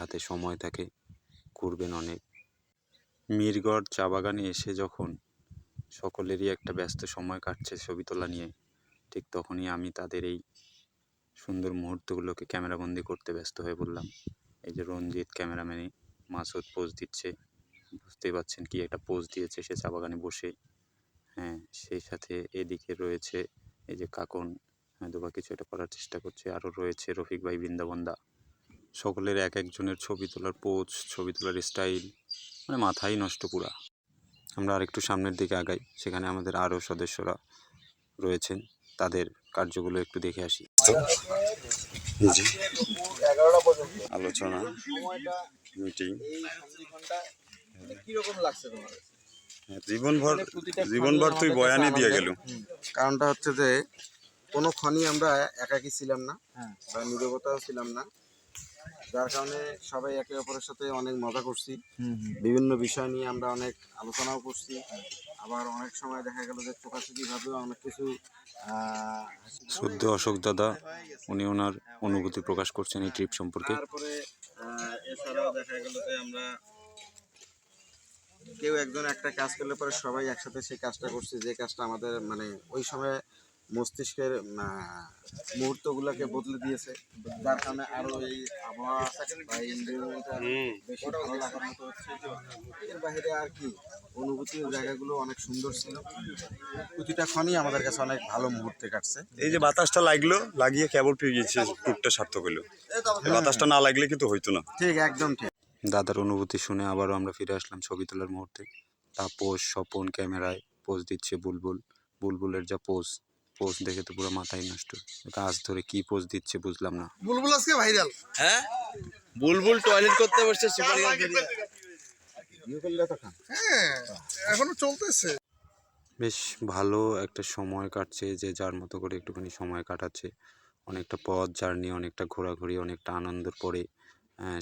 হাতে সময় থাকে ঘুরবেন অনেক। মিরগড় চা বাগানে এসে যখন সকলেরই একটা ব্যস্ত সময় কাটছে ছবি তোলা নিয়ে, ঠিক তখনই আমি তাদের এই সুন্দর মুহূর্তগুলোকে ক্যামেরাবন্দি করতে ব্যস্ত হয়ে পড়লাম। এই যে রঞ্জিত ক্যামেরাম্যানে, মাসুদ পোজ দিচ্ছে, বুঝতেই পারছেন কি একটা পোজ দিয়েছে সে চা বাগানে বসে। হ্যাঁ, সেই সাথে এদিকে রয়েছে এই যে কাকন হয়তোবা কিছু একটা করার চেষ্টা করছে, আরও রয়েছে রফিক ভাই, বৃন্দাবন্দা। সকলের এক একজনের ছবি তোলার পোজ, ছবি তোলার স্টাইল, মানে মাথাই নষ্ট পুরা। আমরা আরেকটু সামনের দিকে আগাই, সেখানে আমাদের আরও সদস্যরা রয়েছেন, তাদের কার্যগুলো একটু দেখে আসি। আলোচনা, মিটিং, জীবনভর তুই বয়ানই দিয়ে গেল। কারণটা হচ্ছে যে কোনো ক্ষণই আমরা একাকী ছিলাম না বা নীরবতাও ছিলাম না, যার কারণে সবাই একে অপরের সাথে অনেক মজা করছি। বিভিন্ন বিষয় নিয়ে আমরা অনেক আলোচনাও করছি। আবার অনেক সময় দেখা গেল যে চোখাচোখিভাবেও অনেক কিছু শ্রদ্ধা অশোক দাদা, উনি ওনার অনুভূতি প্রকাশ করছেন এই ট্রিপ সম্পর্কে। তারপরে এছাড়াও দেখা গেল যে আমরা কেউ একজন একটা কাজ করলে পরে সবাই একসাথে সেই কাজটা করছি, যে কাজটা আমাদের মানে ওই সময় মস্তিষ্কের মুহূর্তগুলোকে বদলে দিয়েছে, যার কারণে আরো এই আবহাওয়া বা এনভায়রনমেন্টটা বেশি ভালো লাগার মতো হচ্ছে। এর বাইরে আর কি, অনুভূতির জায়গাগুলো অনেক সুন্দর ছিল, প্রতিটা ক্ষণই আমাদের কাছে অনেক ভালো মুহূর্তে কাটছে। এই যে বাতাসটা লাগলো, লাগিয়ে কেবল পেয়ে গেছে, টুকটা সার্থক হলো। বাতাসটা না লাগলে কিন্তু হইতো না। ঠিক, একদম ঠিক। দাদার অনুভূতি শুনে আবারও আমরা ফিরে আসলাম ছবি তোলার মুহূর্তে। তাপস, স্বপন ক্যামেরায় পোজ দিচ্ছে, বুলবুলের যা পোজ দেখে তো পুরো মাথায় নষ্ট। গাছ ধরে কি পোজ দিচ্ছে বুঝলাম না। বুলবুল আজকে ভাইরাল। হ্যাঁ, বুলবুল টয়লেট করতে বসছে, এখনো চলতেছে। বেশ ভালো একটা সময় কাটছে, যে যার মতো করে একটুখানি সময় কাটাচ্ছে। অনেকটা পথ জার্নি, অনেকটা ঘোরাঘুরি, অনেকটা আনন্দের পরে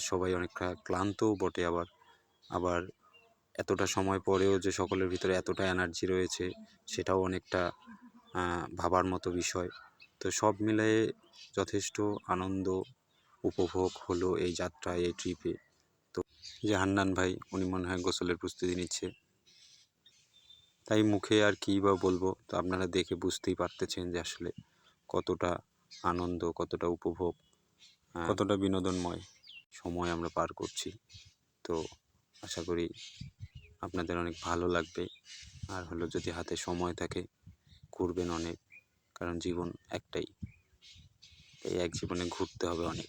সবাই অনেকটা ক্লান্তও বটে। আবার এতটা সময় পরেও যে সকলের ভিতরে এতটা এনার্জি রয়েছে, সেটাও অনেকটা ভাবার মতো বিষয়। তো সব মিলিয়ে যথেষ্ট আনন্দ উপভোগ হলো এই যাত্রায়, এই ট্রিপে। তো যে হান্নান ভাই, উনি মনে হয় গোসলের প্রস্তুতি নিচ্ছে, তাই মুখে আর কী বা বলবো। তো আপনারা দেখে বুঝতেই পারতেছেন যে আসলে কতটা আনন্দ, কতটা উপভোগ, কতটা বিনোদনময় সময় আমরা পার করছি। তো আশা করি আপনাদের অনেক ভালো লাগবে। আর হলো, যদি হাতে সময় থাকে ঘুরবেন অনেক, কারণ জীবন একটাই, এই এক জীবনে ঘুরতে হবে অনেক।